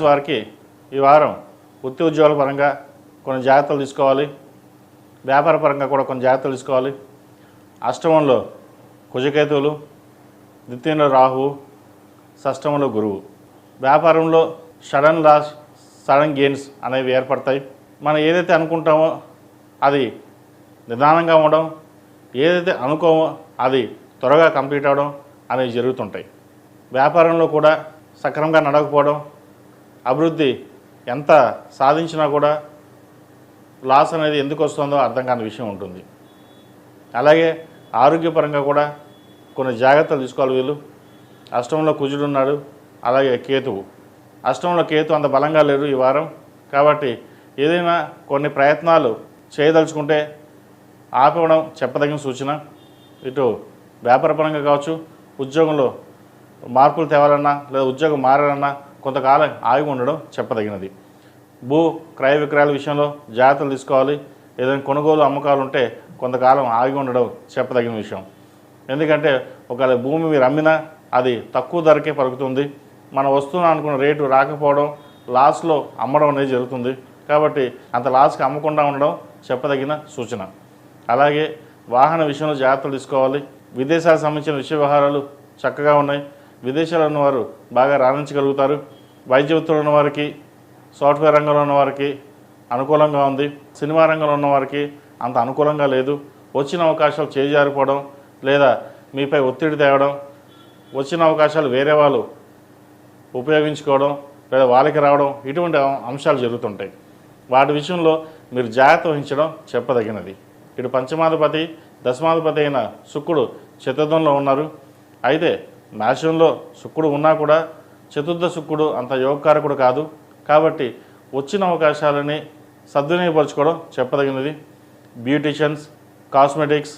వారికి ఈ వారం వృత్తి ఉద్యోగాల పరంగా కొన్ని జాగ్రత్తలు తీసుకోవాలి. వ్యాపార పరంగా కూడా కొన్ని జాగ్రత్తలు తీసుకోవాలి. అష్టమంలో కుజకేతువులు, ద్వితీయంలో రాహువు, షష్టమంలో గురువు. వ్యాపారంలో సడన్ లాస్, సడన్ గెయిన్స్ అనేవి ఏర్పడతాయి. మనం ఏదైతే అనుకుంటామో అది నిదానంగా ఉండడం, ఏదైతే అనుకోమో అది త్వరగా కంప్లీట్ అవ్వడం అనేవి జరుగుతుంటాయి. వ్యాపారంలో కూడా సక్రమంగా నడవకపోవడం, అభివృద్ధి ఎంత సాధించినా కూడా లాస్ అనేది ఎందుకు వస్తుందో అర్థం కాని విషయం ఉంటుంది. అలాగే ఆరోగ్యపరంగా కూడా కొన్ని జాగ్రత్తలు తీసుకోవాలి వీళ్ళు. అష్టమంలో కుజుడు ఉన్నాడు, అలాగే కేతువు. అష్టమంలో కేతు అంత బలంగా లేరు ఈ వారం. కాబట్టి ఏదైనా కొన్ని ప్రయత్నాలు చేయదలుచుకుంటే ఆపడం చెప్పదగిన సూచన. ఇటు వ్యాపారపరంగా కావచ్చు, ఉద్యోగంలో మార్పులు తేవాలన్నా లేదా ఉద్యోగం మారాలన్నా కొంతకాలం ఆగి ఉండడం చెప్పదగినది. భూ క్రయ విక్రయాల విషయంలో జాగ్రత్తలు తీసుకోవాలి. ఏదైనా కొనుగోలు అమ్మకాలు ఉంటే కొంతకాలం ఆగి ఉండడం చెప్పదగిన విషయం. ఎందుకంటే ఒకవేళ భూమి మీరు అమ్మినా అది తక్కువ ధరకే పలుకుతుంది. మన వస్తువును అనుకున్న రేటు రాకపోవడం, లాస్లో అమ్మడం అనేది జరుగుతుంది. కాబట్టి అంత లాస్కి అమ్మకుండా ఉండడం చెప్పదగిన సూచన. అలాగే వాహన విషయంలో జాగ్రత్తలు తీసుకోవాలి. విదేశాలకు సంబంధించిన విషయ వ్యవహారాలు చక్కగా ఉన్నాయి. విదేశాల్లో ఉన్నవారు బాగా రాణించగలుగుతారు. వైద్య వృత్తులు ఉన్నవారికి, సాఫ్ట్వేర్ రంగంలో ఉన్నవారికి అనుకూలంగా ఉంది. సినిమా రంగంలో ఉన్నవారికి అంత అనుకూలంగా లేదు. వచ్చిన అవకాశాలు చేజారిపోవడం లేదా మీపై ఒత్తిడి తేవడం, వచ్చిన అవకాశాలు వేరే వాళ్ళు ఉపయోగించుకోవడం లేదా వాళ్ళకి రావడం, ఇటువంటి అంశాలు జరుగుతుంటాయి. వాటి విషయంలో మీరు జాగ్రత్త వహించడం చెప్పదగినది. ఇటు పంచమాధిపతి, దశమాధిపతి అయిన శుక్రుడు చతుర్థంలో ఉన్నారు. అయితే మేషంలో శుక్రుడు ఉన్నా కూడా చతుర్థ శుక్రుడు అంత యోగకారకుడు కాదు. కాబట్టి వచ్చిన అవకాశాలని సద్వినియోగపరచుకోవడం చెప్పదగినది. బ్యూటిషియన్స్, కాస్మెటిక్స్,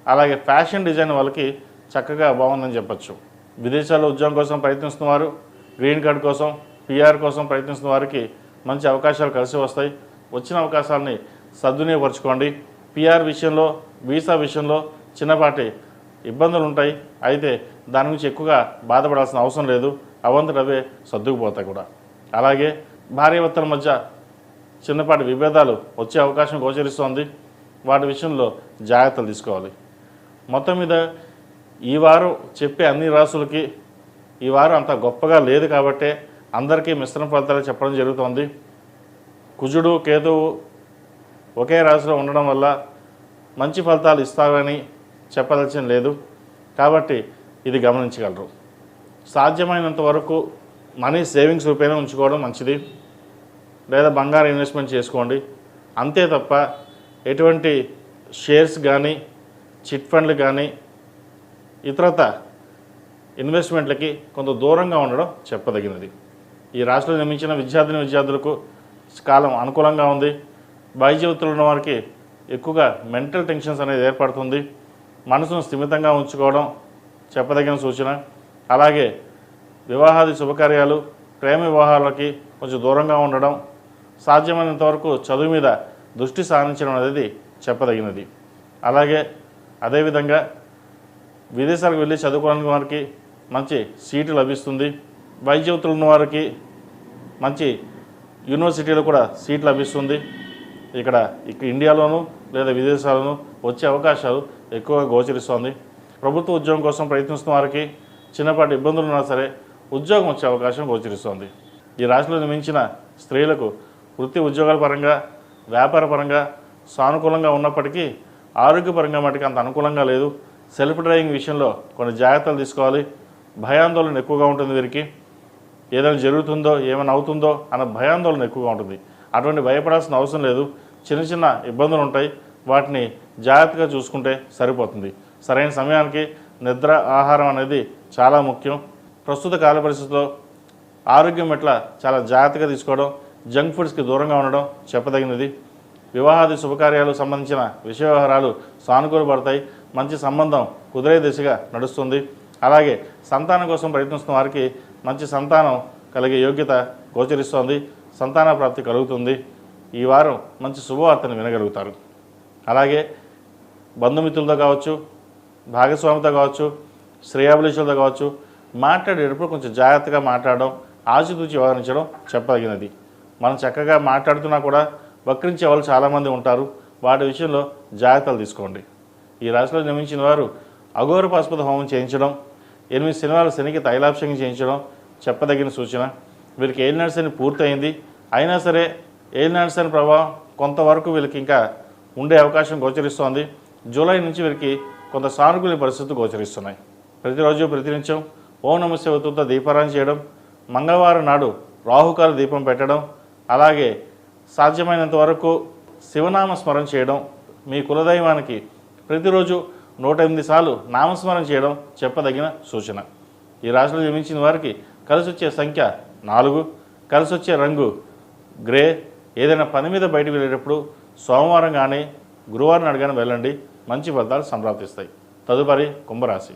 అలాగే ఫ్యాషన్ డిజైన్ వాళ్ళకి చక్కగా బాగుందని చెప్పచ్చు. విదేశాల్లో ఉద్యోగం కోసం ప్రయత్నిస్తున్న వారు, గ్రీన్ కార్డ్ కోసం, పిఆర్ కోసం ప్రయత్నిస్తున్న వారికి మంచి అవకాశాలు కలిసి వస్తాయి. వచ్చిన అవకాశాలని సద్వినియోగపరచుకోండి. పిఆర్ విషయంలో, వీసా విషయంలో చిన్నపాటి ఇబ్బందులు ఉంటాయి. అయితే దాని గురించి ఎక్కువగా బాధపడాల్సిన అవసరం లేదు. అవంతటవే సర్దుకుపోతాయి కూడా. అలాగే భార్యాభర్తల మధ్య చిన్నపాటి విభేదాలు వచ్చే అవకాశం గోచరిస్తోంది. వాటి విషయంలో జాగ్రత్తలు తీసుకోవాలి. మొత్తం మీద ఈ వారం చెప్పే అన్ని రాసులకి ఈ వారం అంత గొప్పగా లేదు కాబట్టే అందరికీ మిశ్రమ ఫలితాలు చెప్పడం జరుగుతోంది. కుజుడు, కేతువు ఒకే రాశిలో ఉండడం వల్ల మంచి ఫలితాలు ఇస్తారని చెప్పదలసిన లేదు. కాబట్టి ఇది గమనించగలరు. సాధ్యమైనంత వరకు మనీ సేవింగ్స్ రూపేణా ఉంచుకోవడం మంచిది, లేదా బంగారు ఇన్వెస్ట్మెంట్ చేసుకోండి. అంతే తప్ప ఎటువంటి షేర్స్ కానీ, చిట్ ఫండ్లు కానీ, ఇతరత ఇన్వెస్ట్మెంట్లకి కొంత దూరంగా ఉండడం చెప్పదగినది. ఈ రాష్ట్రంలో నిర్మించిన విద్యార్థులకు కాలం అనుకూలంగా ఉంది. వైద్య వృత్తులు ఉన్న వారికి ఎక్కువగా మెంటల్ టెన్షన్స్ అనేది ఏర్పడుతుంది. మనసును స్థిమితంగా ఉంచుకోవడం చెప్పదగిన సూచన. అలాగే వివాహాది శుభకార్యాలు, ప్రేమ వివాహాలకి కొంచెం దూరంగా ఉండడం, సాధ్యమైనంత వరకు చదువు మీద దృష్టి సారించడం అనేది చెప్పదగినది. అలాగే అదేవిధంగా విదేశాలకు వెళ్ళి చదువుకోవడానికి వారికి మంచి సీటు లభిస్తుంది. వైద్య వృత్తులు ఉన్న వారికి మంచి యూనివర్సిటీలో కూడా సీట్ లభిస్తుంది. ఇక్కడ ఇండియాలోనూ లేదా విదేశాల్లోనూ వచ్చే అవకాశాలు ఎక్కువగా గోచరిస్తోంది. ప్రభుత్వ ఉద్యోగం కోసం ప్రయత్నిస్తున్న వారికి చిన్నపాటి ఇబ్బందులు ఉన్నా సరే ఉద్యోగం వచ్చే అవకాశం గోచరిస్తోంది. ఈ రాశిలో నిర్మించిన స్త్రీలకు వృత్తి ఉద్యోగాల పరంగా, వ్యాపార పరంగా సానుకూలంగా ఉన్నప్పటికీ ఆరోగ్యపరంగా మటుకు అంత అనుకూలంగా లేదు. సెల్ఫ్ డ్రైవింగ్ విషయంలో కొన్ని జాగ్రత్తలు తీసుకోవాలి. భయాందోళన ఎక్కువగా ఉంటుంది వీరికి. ఏదైనా జరుగుతుందో, ఏమైనా అవుతుందో అన్న భయాందోళన ఎక్కువగా ఉంటుంది. అటువంటి భయపడాల్సిన అవసరం లేదు. చిన్న చిన్న ఇబ్బందులు ఉంటాయి, వాటిని జాగ్రత్తగా చూసుకుంటే సరిపోతుంది. సరైన సమయానికి నిద్ర, ఆహారం అనేది చాలా ముఖ్యం. ప్రస్తుత కాల పరిస్థితుల్లో ఆరోగ్యం పట్ల చాలా జాగ్రత్తగా తీసుకోవడం, జంక్ ఫుడ్స్కి దూరంగా ఉండడం చెప్పదగినది. వివాహాది శుభకార్యాలకు సంబంధించిన విషయ వ్యవహారాలు సానుకూలపడతాయి. మంచి సంబంధం కుదిరే దిశగా నడుస్తుంది. అలాగే సంతానం కోసం ప్రయత్నిస్తున్న వారికి మంచి సంతానం కలిగే యోగ్యత గోచరిస్తోంది. సంతాన ప్రాప్తి కలుగుతుంది. ఈ వారం మంచి శుభవార్తను వినగలుగుతారు. అలాగే బంధుమిత్రులతో కావచ్చు, భాగస్వామితో కావచ్చు, శ్రేయాభిలాషులతో కావచ్చు మాట్లాడేటప్పుడు కొంచెం జాగ్రత్తగా మాట్లాడడం, ఆచితూచి వ్యవహరించడం చెప్పదగినది. మనం చక్కగా మాట్లాడుతున్నా కూడా వక్రించే వాళ్ళు చాలామంది ఉంటారు. వాటి విషయంలో జాగ్రత్తలు తీసుకోండి. ఈ రాశిలో జన్మించిన వారు అఘోర పాశుపత హోమం చేయించడం, 8 శనివారాలు శనికి తైలాభిషేకం చేయించడం చెప్పదగిన సూచన. వీరికి ఏలినాటి శని పూర్తయింది, అయినా సరే ఏలినాటి శని ప్రభావం కొంతవరకు వీళ్ళకి ఇంకా ఉండే అవకాశం గోచరిస్తోంది. జూలై నుంచి వీరికి కొంత సానుకూల పరిస్థితులు గోచరిస్తున్నాయి. ప్రతిరోజు ప్రతినిత్యం ఓం నమః శివాయతో దీపారాధన చేయడం, మంగళవారం నాడు రాహుకాల దీపం పెట్టడం, అలాగే సాధ్యమైనంత వరకు శివనామ స్మరణ చేయడం, మీ కులదైవానికి ప్రతిరోజు 108 సార్లు నామస్మరణ చేయడం చెప్పదగిన సూచన. ఈ రాశిలో జన్మించిన వారికి కలిసి వచ్చే సంఖ్య 4, కలిసి వచ్చే రంగు గ్రే. ఏదైనా పని మీద బయటకు వెళ్ళేటప్పుడు సోమవారం కానీ గురువారం నాడు కానీ వెళ్ళండి, మంచి ఫలితాలు సంప్రాప్తిస్తాయి. తదుపరి కుంభరాశి.